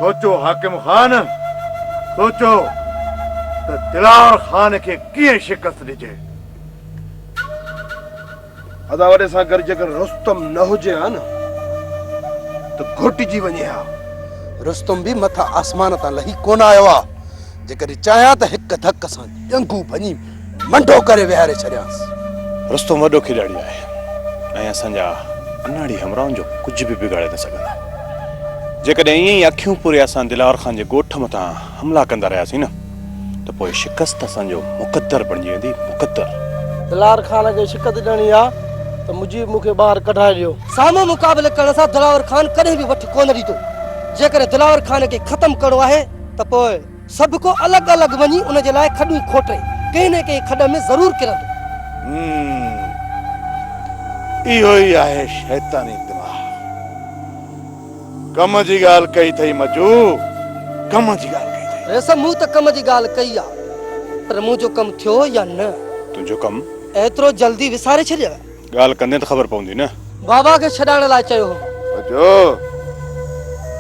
सोचो हाकिम खान, सोचो तो दिलावर खान के कीअं शिकस्त ॾिजे। अदावरे सां गॾु जेकर रुस्तम न हुजे हा न तो घोटिजी वञे हा। रुस्तम भी मथा आसमान तां लही कोन आयो आहे। जेकर चाहियां त हिक धक सां ॼंगू भञी मंडो करे विहारे छॾियांसि। रुस्तम वॾो खिलाड़ी आहे ऐं असांजा अनाड़ी हमराहनि जो कुझु बि बिगाड़े न सघंदा। जेकॾहिं ईअं ई अखियूं पूरे असां दिलावर खान जे ॻोठ मथां हमला कंदा रहियासीं न त पोइ शिकस्त असांजो मुक़द्दर बणिजी वेंदी। मुक़द्दर दिलावर खान खे शिकस्त ॾियणी आहे त मुजीब मूंखे ॿाहिरि कढाए ॾियो। साम्हूं मुक़ाबले करण सां दिलावर खान कॾहिं बि वठ कोन ॾींदो। जेकर दिलावर खान खे ख़तमु करणो आहे त पोइ सभु को अलॻि अलॻि वञी उन जे लाइ खॾूं खोटे कंहिं न कंहिं खॾ में ज़रूरु किरंदो। इहो ई आहे शैतानी दिमाग़। कम जी ॻाल्हि कई अथई मजू, कम जी ॻाल्हि कई अथई। रेस मूं त कम जी ॻाल्हि कई आहे, पर मुंहिंजो कमु थियो या न? तुंहिंजो कमु एतिरो जल्दी विसारे छॾियो? ॻाल्हि कंदे त ख़बर पवंदी न। बाबा खे छॾाइण लाइ चयो हो। मजू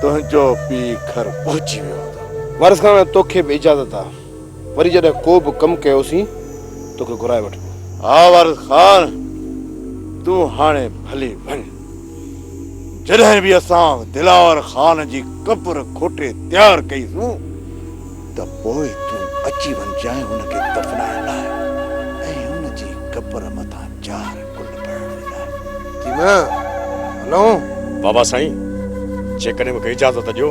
तुंहिंजो पीउ घर पहुची वियो। वारिस खान तोखे बि इजाज़त आहे। वरी जॾहिं को बि कमु कयोसीं तोखे घुराए वठबो। हा वारिस खान, तूं हाणे भली वञ। जॾहिं बि असां दिलावर खान जी कब्र खोटे तयारु कईसूं त पोइ तूं अची वञजांइ हुनखे दफ़नाइण लाइ ऐं हुनजी कब्र मथां 4 गुल पढ़ण लाइ। हलो बाबा साईं, जेकॾहिं मूंखे इजाज़त ॾियो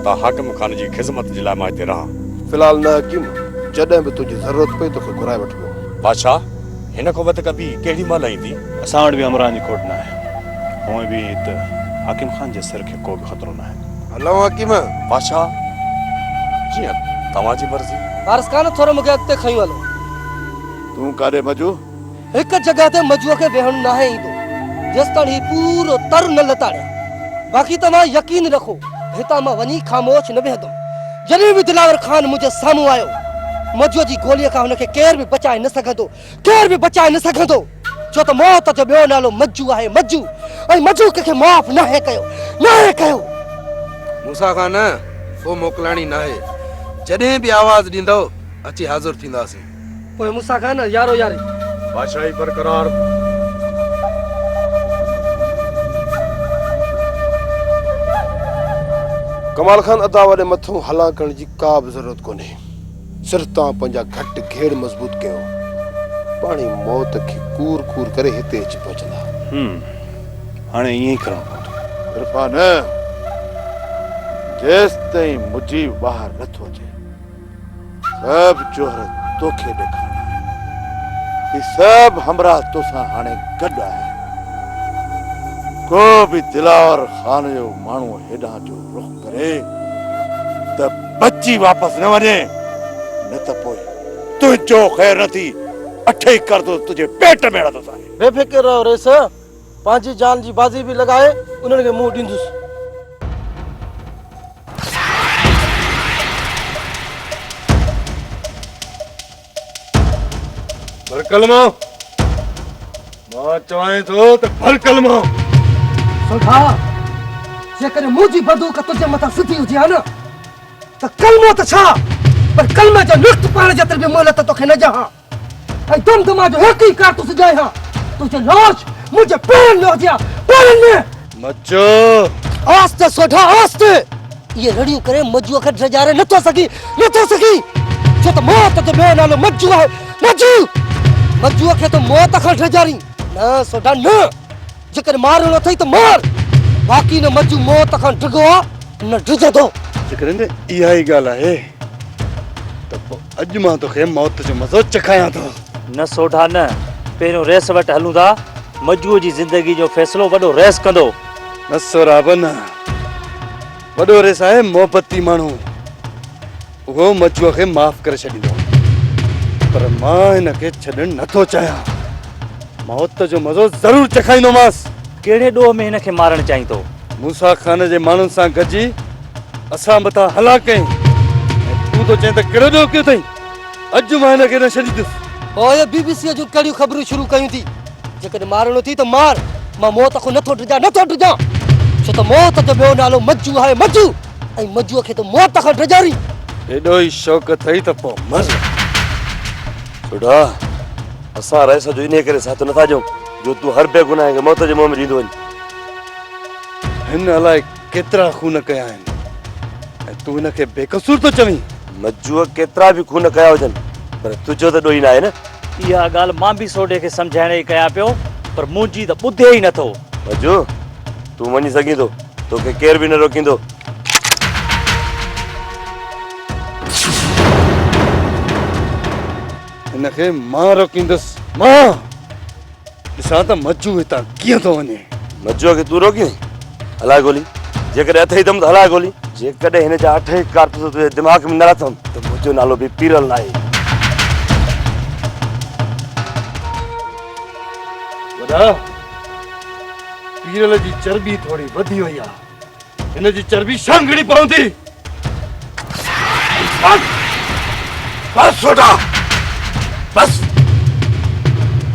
त हाकिम खान जी ख़िदमत जे लाइ मां हिते रहां। फ़िलहाल न हकीम, जॾहिं बि तुंहिंजी ज़रूरत पई तोखे घुराए वठबो। बादशाह, हिन खां वधीक ॿी कहिड़ी महिल ईंदी? असां वटि बि हमराहनि जी खोट न आहे। हूअं बि हिते हाकिम खान जे सिर खे को बि ख़तरो न आहे। हलो हकीम। बादशाह, जीअं तव्हांजी मर्ज़ी। वारिस खान थोरो मूंखे अॻिते खयूं हलो। तूं काॾे मजू? हिकु जॻह ते मजूअ खे वेहण न आहे ईंदो जेसिताईं हीउ पूरो तर न लताड़िया। बाक़ी तव्हां यकीन रखो, हितां मां वञी ख़ामोश न वेहंदुमि। जॾहिं बि दिलावर खान मुंहिंजे साम्हूं आयो, मजूअ जी गोलीअ खां हुनखे केर बि बचाए न सघंदो, केर बि बचाए न सघंदो। छो त मौत जो ॿियो नालो मज्जू आहे, मज्जू। ऐं मज्जू कंहिंखे माफ़ न आहे कयो, न आहे कयो। मूसा खान, को मोकिलाणी न आहे। जॾहिं बि आवाज़ ॾींदो अची हाज़िर थींदासीं। पोइ मूसा खान यारो यारी बादशाही बरक़रार। कमाल खान अदावरे मथों हला करण जी का बि ज़रूरत कोन्हे। सिर्फ़ तव्हां पंहिंजा घटि घेड़ मज़बूत कयो, पाणी मौत खे कूर कूर करे हिते अची पहुचंदा। हाणे ईअं ई करणो पवंदो। इरफान, जेसिताईं मुजीब ॿाहिरि नथो अचे, सभु जोहर तोखे ॾेखारणा। ही सभु हमराह तोसां हाणे गॾु आहे। को बि दिलावर खान जो माण्हू हेॾां जो रुख करे त बची वापसि न वञे, न त पोइ तुंहिंजो ख़ैर न थी अठे कर तो तुंहिंजे पेट में हणंदुसि। बेफ़िक्र रहो रेस, पंहिंजी जान जी बाज़ी बि लॻाए उन्हनि खे मुंहुं ॾींदुसि। भर कलमा, मां चवां थो त भर कलमा। सुठा, जेकॾहिं मुंहिंजी बंदूक तुंहिंजे मथां सिधी हुजे हा न त कलमो त छा, पर कलमे जो नुक़्त पाण जेतिरी बि मोहलत तोखे न ॾियां। ऐं दमदमा जो हिकु ई कारतूस ॾियां हा, तुंहिंजो लाश मुंहिंजे पेरनि में हुजे हा, पेरनि में। मचो आस्ते सोढा आस्ते। ये रड़ियूं करे मज्जूअ खे ड्रजारे नथो सघी छो त मौत जो ॿियो नालो मज्जू आहे, मज्जू। मज्जूअ खे त मौत खां ड्रजारी न सोढा न। जेकर मारणो अथई त मार, बाक़ी न मज्जू मौत खां डिघो आहे न डिॼंदो। जेकॾहिं इहा ई ॻाल्हि आहे त पोइ अॼु मां तोखे मौत जो मज़ो चखायां थो। न सोढा न, पहिरियों रेस वटि हलूं था। मज्जूअ जी ज़िंदगी जो फ़ैसिलो वॾो रेस कंदो। न सोराब न, वॾो रेस आहे मोहबती माण्हू। उहो मज्जूअ खे माफ़ करे छॾींदो, पर मां हिनखे छॾणु नथो चाहियां। मौत जो मज़ो ज़रूरु चखाईंदोमांसि। कहिड़े ॾोह में हिनखे मारणु चाहीं थो? मूसा खान जे माण्हुनि सां गॾिजी असां मथां हला कयईं, तूं तो चएं त कहिड़ो ॾोह कयो अथई? अॼु मां हिनखे न छॾींदुसि। पोइ BBC जूं कहिड़ियूं ख़बरूं शुरू कयूं थी। जेकॾहिं मारणो थी त मार, मां मौत खां नथो डिॼां। छो त मौत जो ॿियो नालो मज्जू आहे, मज्जू। ऐं ऐं मजुअ खे त मौत खां डजारी। एॾो ई शौक़ अथई त पोइ मर। सुठा असां रहिस जो इन करे साथ नथा ॾियूं जो तूं हर बेगुनाह खे मौत जे मुंहं में ॾींदो वञ। हिन अलाए केतिरा खून कया आहिनि ऐं तूं हिनखे बेकसूर थो चवीं। मजुअ केतिरा बि खून कया हुजनि पर तुंहिंजो त ॾोही न आहे न। इहा ॻाल्हि मां बि सोडे खे सम्झाइण जी कयां पियो पर मुंहिंजी त ॿुधे ई नथो। मजू तूं वञी सघीं थो तोखे केर बि न रोकींदो। हिनखे मां रोकींदुसि मां। ॾिसां त मजू हितां कीअं थो वञे। मजुअ खे तूं रोकी हलाए गोली जेकॾहिं अथई दम त हलाए गोली। जेकॾहिं हिन जा 8 कारतूस तुंहिंजे दिमाग़ में न अथमि त मुंहिंजो नालो बि पीरल न आहे। वॾा पीरल जी चर्बी थोड़ी वधी वई आहे। हिन जी चर्बी शांगड़ी पवंदी। बस छोटा बस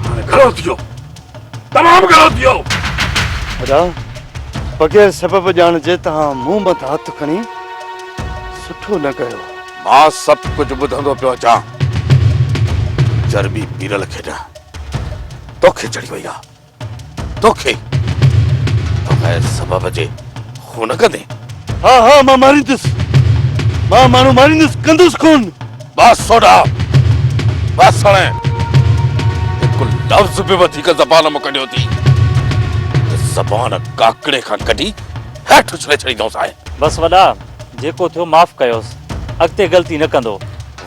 हाणे घणो थियो तमामु घणो थियो। वॾा बग़ैर सबब ॼाणजे तव्हां मूं मथां हथ खणी सुठो न कयो। मां सभु कुझु ॿुधंदो पियो अचां। चर्बी पीरल खे न तोखे चढ़ी वई आहे। तोखे बग़ैर सबब जे खून कंदे। हा हा मां मारींदुसि। मां माण्हू मारींदुसि कंदुसि खून। बस सोडा बस हाणे हिकु लफ़्ज़ बि वधीक ज़बान मां कढियो थी त ज़बान काकड़े खां कढी हेठि उछले छॾींदोसि आहे। बसि वॾा जेको थियो माफ़ कयोसि अॻिते ग़लती न कंदो।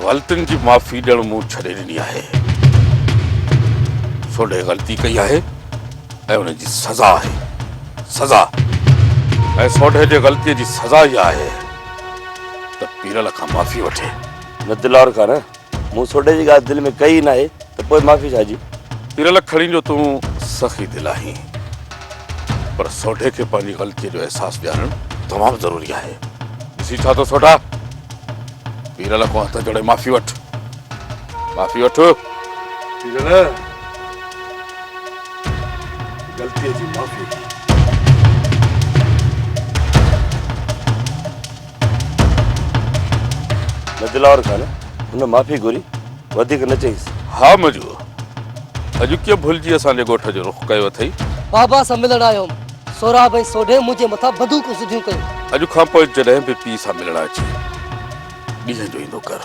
ग़लतियुनि जी माफ़ी ॾियणु मूं छॾे ॾिनी आहे। सोडे ग़लती कई आहे ऐं उनजी सज़ा आहे सज़ा। ऐं सोडे जे ग़लतीअ जी सज़ा इहा आहे त पीरल खां माफ़ी वठे। न दिलावर खां न मूं सोडे जी ॻाल्हि दिलि में कई न आहे त पोइ माफ़ी छाजी। पीरल खणी जो तूं सख़ी दिलि आहीं पर सोडे खे पंहिंजी ग़लतीअ जो अहसासु ॾियारणु तमामु ज़रूरी आहे। ॾिसी छा थो सोडा पीरल खां हथ जोड़े माफ़ी वठ माफ़ी वठ। पीरल ग़लतीअ जी माफ़ी। न दिलावर खां न हुन माफ़ी घुरी वधीक न चईसि। हा मजू अॼु कीअं भुलिजी असांजे ॻोठ जो रुख़ कयो अथई। बाबा सां मिलण आयो सोराब ऐं सोढे मुंहिंजे मथां बंदूक सिधियूं कयूं। अॼु खां पोइ जॾहिं बि पीउ सां मिलण अचे ॾींहं जो ईंदो कर।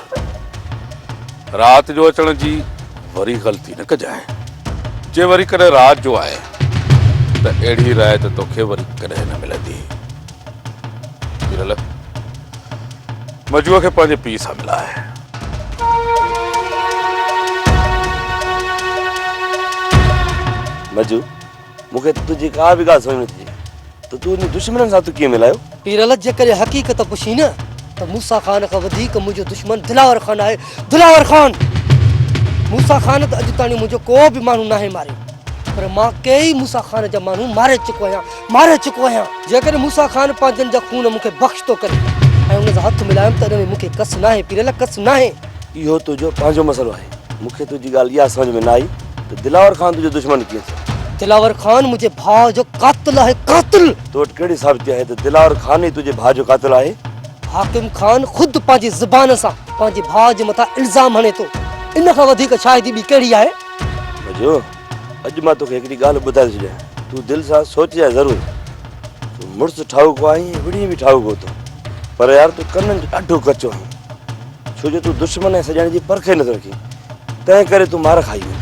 राति जो अचण जी वरी ग़लती न कजांइ। जे वरी कॾहिं राति जो आहे त अहिड़ी राय त तोखे वरी कॾहिं न मिलंदी। पीरल मजूअ खे पंहिंजे पीउ सां मिलाए। मजू मूंखे तुंहिंजी का बि ॻाल्हि समझ में नथी अचे त तूं उन दुश्मन सां तूं कीअं मिलायो। पीरल जेकॾहिं हक़ीक़त पुछी न त मूसा खान खां वधीक मुंहिंजो दुश्मन दिलावर खान आहे। दिलावर खान मूसा खान त अॼु ताईं मुंहिंजो को बि माण्हू नाहे मारियो पर मां कई मूसा खान जा माण्हू मारे चुको आहियां। जेकॾहिं मूसा खान पंहिंजनि जा खून मूंखे बख़्श थो करे ऐं हुन सां हथ मिलायुमि त हिन में मूंखे कस न आहे। पीरल कस न आहे। इहो तुंहिंजो पंहिंजो मसइलो आहे। मूंखे तुंहिंजी ॻाल्हि इहा समझ में न आई त दिलावर खान तुंहिंजो दुश्मन कीअं थियो। दिलावर खान मुंहिंजे भाउ जो कातिल आहे कातिल। तो वटि कहिड़ी साबिती आहे त दिलावर खान ई तुंहिंजे भाउ जो कातिल आहे। हाकिम खान ख़ुदि पंहिंजी ज़ुबान सां पंहिंजे भाउ जे मथां इल्ज़ाम हणे थो। इन खां वधीक शायदि ॿी कहिड़ी आहे। मजो अॼु मां तोखे हिकिड़ी ॻाल्हि ॿुधाए थो छॾियां तूं दिलि सां सोचिजांइ ज़रूरु। तूं मुड़ुसु ठाहु आहीं विड़ी बि ठाहु कोन थो पर यार तूं कननि जो ॾाढो कचो आहीं छो जो तूं दुश्मन ऐं सॼाइण जी परखे नथो रखी तंहिं करे तूं मार खाई वञे।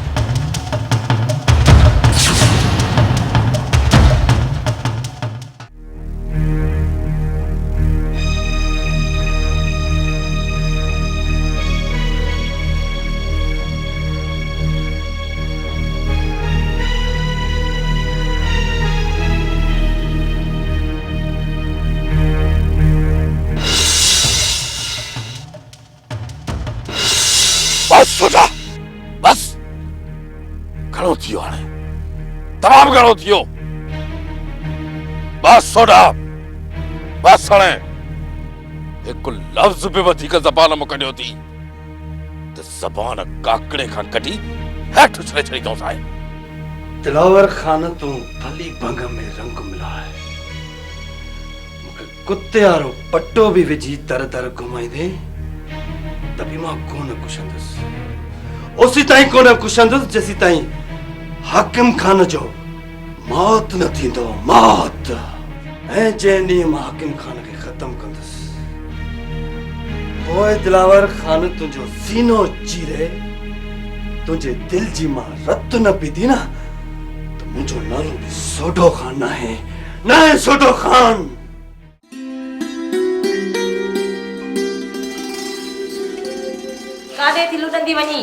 बस सोचा बस घणो थियो हाणे तमामु घणो थियो। बस सोडा बस हाणे हिकु लफ़्ज़ बि वधीक ज़बान मां कढियो थी त ज़बान काकड़े खां कढी हेठि उछले छॾींदोसि आहे। दिलावर खान तूं भली भंग में रंग मिलाए कुत्ते वारो पट्टो भी विझी तर तर घुमाई दे तभी मां कोन कुशंदस ओसी ताईं कोन कुशंदस जसी ताईं हाकिम खान जो मौत न थींदो मौत ऐं जंहिं ॾींहुं मां हाकिम खान खे ख़तम कंदस पोइ दिलावर खान तुंहिंजो सीनो चीरे तुंहिंजे दिल जी मां रत न पीती न त मुंहिंजो नालो बि सोढो खान न आहे सोढो खान। काॾे थी लुटंदी वञी?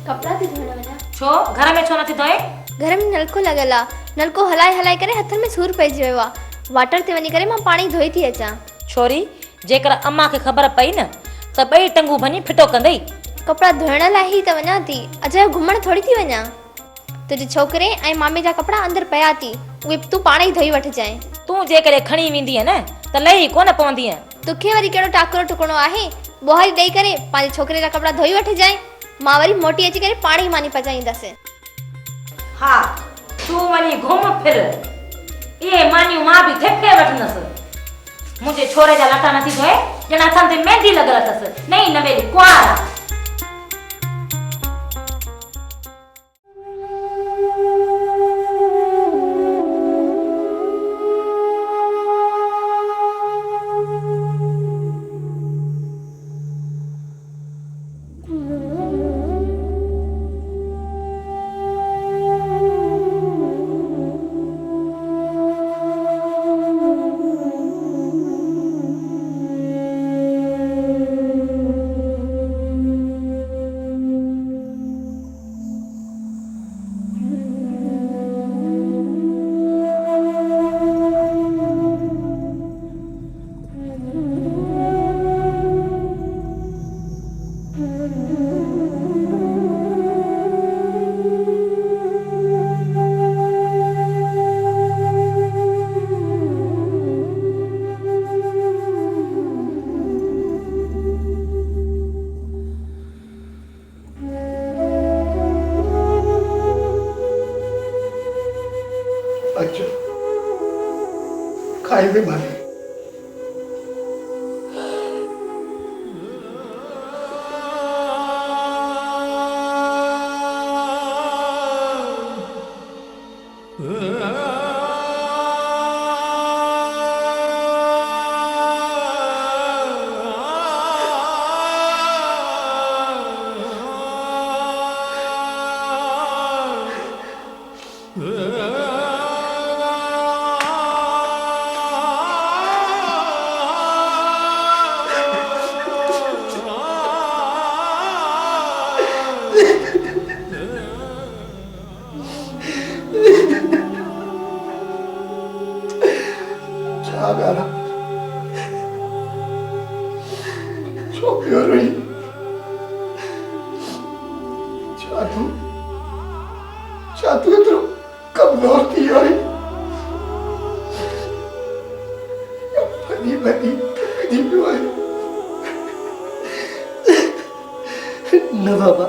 कपड़ा थी धोने वञा। छो घर में छो नथी धोए? घर में नलको लॻल आहे, नलको हलाए हलाए करे हथनि में सूर पइजी वियो आहे। वाटर ते वञी करे मां पाणी धोई थी अचां। छोरी जेकर अम्मा खे ख़बर पई न त ॿई टंगू भञी फिटो कंदई। कपड़ा धोइण लाइ ई त वञा थी, अजय घुमण थोड़ी थी वञा। तुंहिंजे छोकिरे ऐं मामे जा कपड़ा अंदर पिया थी, उहे तूं पाण ई धोई वठजांइ। तूं जेकर खणी वेंदी न त लही कोन पवंदी। तोखे वरी कहिड़ो टाकरो टुकणो आहे? बोहरी ॾेई करे पंहिंजे छोकिरे जा कपड़ा धोई वठजांइ, मां वरी मोटी अची करे पाणी मानी पचाईंदसि। हा तूं वञी घुम फिर, इहे मानियूं मां बि थिके वठंदसि। मुंहिंजे छोरे जा लटा नथी धोए ॼण हथनि ते मेहंदी लॻल अथसि, नई नवेली कुंवार आहे। अच्छा खाई भी मानी Agora. Choveu aí. Chato entrou कमजोर थी आई। बनी बनी थकजी पियो आहे। न बाबा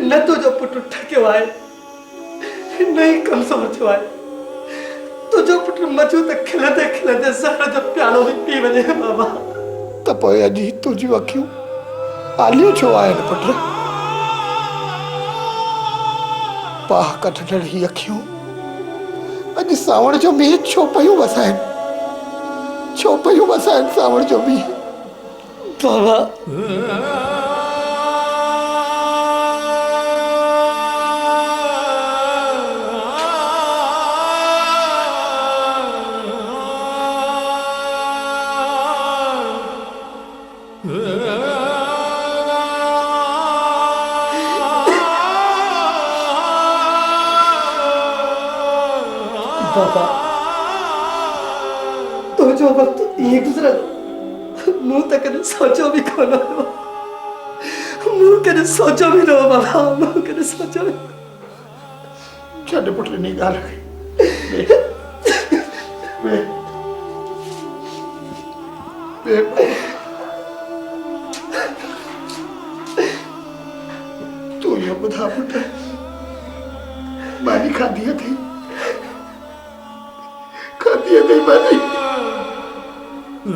न तुझो पुटु ठकियो आहे, न ई कमज़ोर थियो आहे। तुझो पुटु मजू त खिलंदे खिलंदे ज़हर जो प्यालो बि पी वञे बाबा। त पोइ अॼु तुंहिंजियूं अखियूं आलियूं छो आहिनि पुट? पाह कटण ही अखियूं अॼु सावण जो मींहुं छो पयूं वसाइनि? छो पयूं वसाइनि सावण जो मींहुं? बाबा बाबा तो जो वक्त ये गुजरा मुंह तक कदे सोचो भी कोन हो। मुंह कदे सोचो भी न बाबा, मुंह कदे सोचो भी। छॾ पुट इन ॻाल्हि खे। तूं इहो ॿुधा पुट, मानी खाधी अथई? खाधी अथई मानी? जी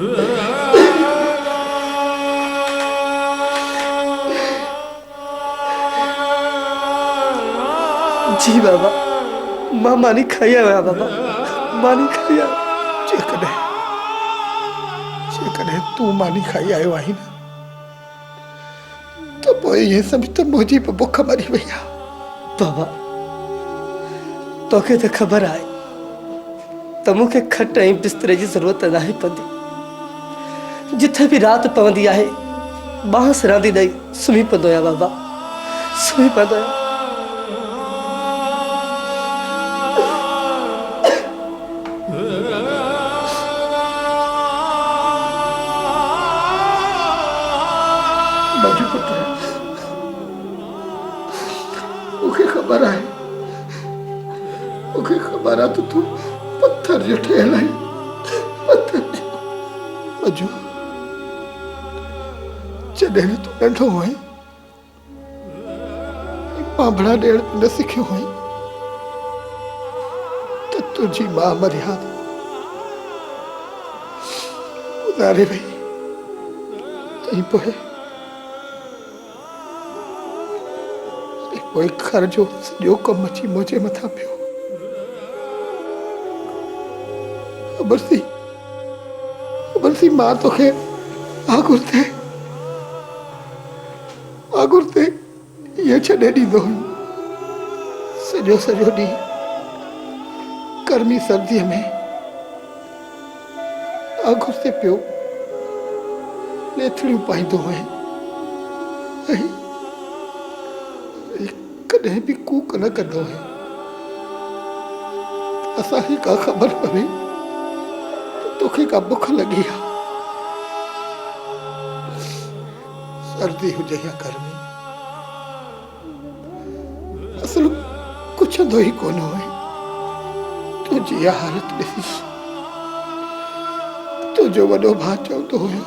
बाबा मां मानी खाई आया बाबा मानी खाई आया जेकॾहिं तूं मानी खाई आयो आहीं न त पोइ इहे सभु त मुंहिंजी बि बुख मरी वई आहे। बाबा तोखे तो खबर है तो मुझे खट ऐं बिस्तरे की जरूरत नाहे पवंदी। जिथे भी रात पवंदी है बांस रांदी ॾेई सुम्ही पवंदो आहियां बाबा सुम्ही पवंदो आहियां। मुझे खबर है तो तू पत्थर जो ठहियल है पत्थर मजू जॾहिं तू नंढो हुई पांभड़ा ॾियण न सिखियो हुई त तुंहिंजी मां मर्यादा गुज़ारे वई तंहिं पोइ घर जो सॼो कमु अची मुंहिंजे मथां पियो। ख़बर सी मां तोखे आगुर ते इहे छॾे ॾींदो हुई। सॼो ॾींहुं गर्मी सर्दीअ में आगुर ते पियो लेथड़ियूं पाईंदो हुई ऐं कॾहिं बि कूक न कंदो हुई। असांखे का ख़बर पवे तोखे का बुख लगी है सर्दी हुजे या गर्मी असल कुछ दो ही कोन हुए तुझी यह हालत ॾिसी तुझो वॾो भाउ चवंदो हुयो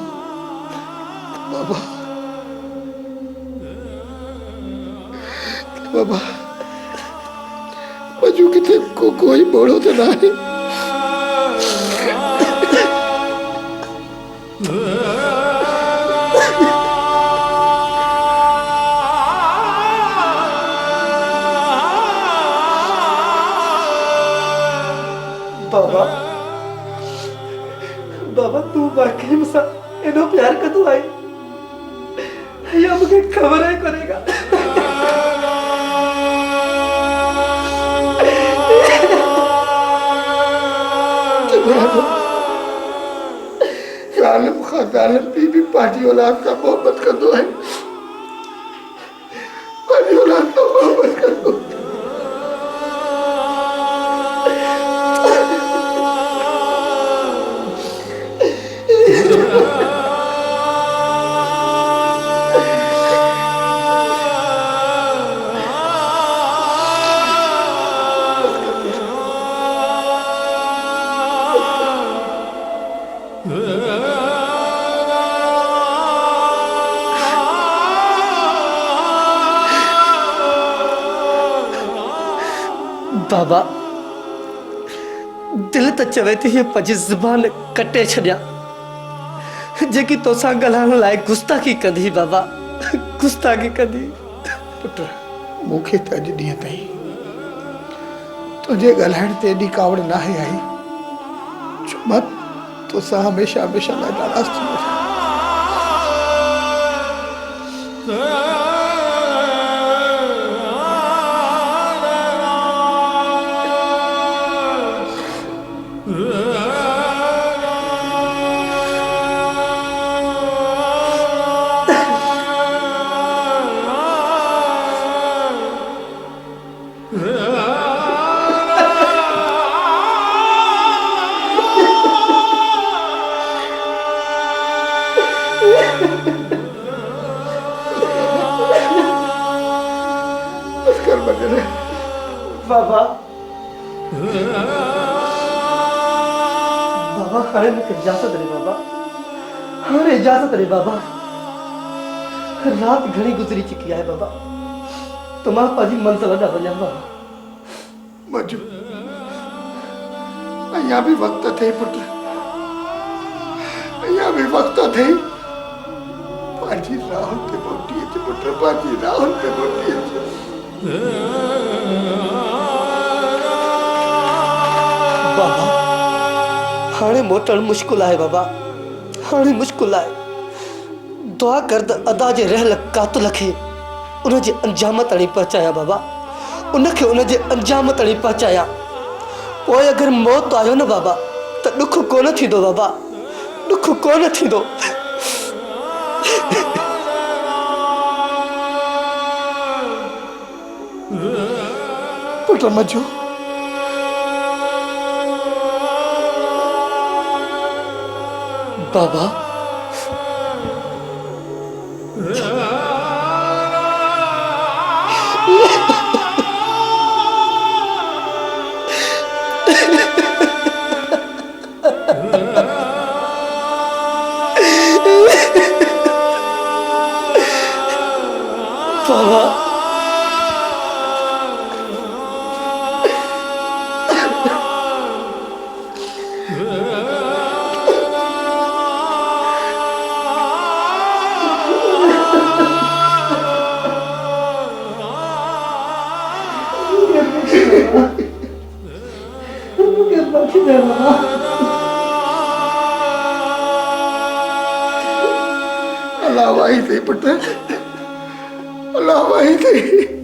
बाबा मजू किथे कोई बोड़ो तो ना है। बाबा बाबा तू वाकई मुझसे एडो प्यार कदू आई या मुझे खबर है करेगा। आलम खान बीबी पाजी औलाद का मोहब्बत कर दो है पाजी औलाद का मोहब्बत कर दो। बाबा दिल तो चवे थी ये पंहिंजी ज़ुबान कटे छॾियां जेकी तोसां ॻाल्हाइण लाइ गुस्ताखी कंदी बाबा गुस्ताखी कंदी। पुट मूंखे त अॼु ॾींहं ताईं तुंहिंजे ॻाल्हाइण ते एॾी कावड़ नाहे आई छो मां तोसां हमेशह लाइ नाराज़ थी वियो। बाबा बाबा हाणे मूंखे इजाज़त ॾे बाबा हाणे इजाज़त ॾे बाबा रात घणी गुज़री चुकी आहे बाबा तो मां पंहिंजी मंज़िल ॾांहुं वञां बाबा। मजू अञा बि वक़्तु थिए पुट અહીંયા બી વખતો થઈ પાછી રાહુલ તે મોટી છે પુત્ર પાછી રાહુલ તે મોટી છે बाबा हाणे मोटण मुश्किल है बाबा हाणे मुश्किल है दुआ कर त अदा जे रहल कातल खे उन जे अंजाम ताईं पहुचाया बाबा उनखे उन जे अंजाम ताईं पहुचाया पोइ अगर मौत आयो न बाबा त दुख कोन थींदो बाबा दुख कोन थींदो પુત્ર મજુ बाबा बाबा અલ્લાહ વાહી થઈ પુત્ર અલ્લાહ વાહી થઈ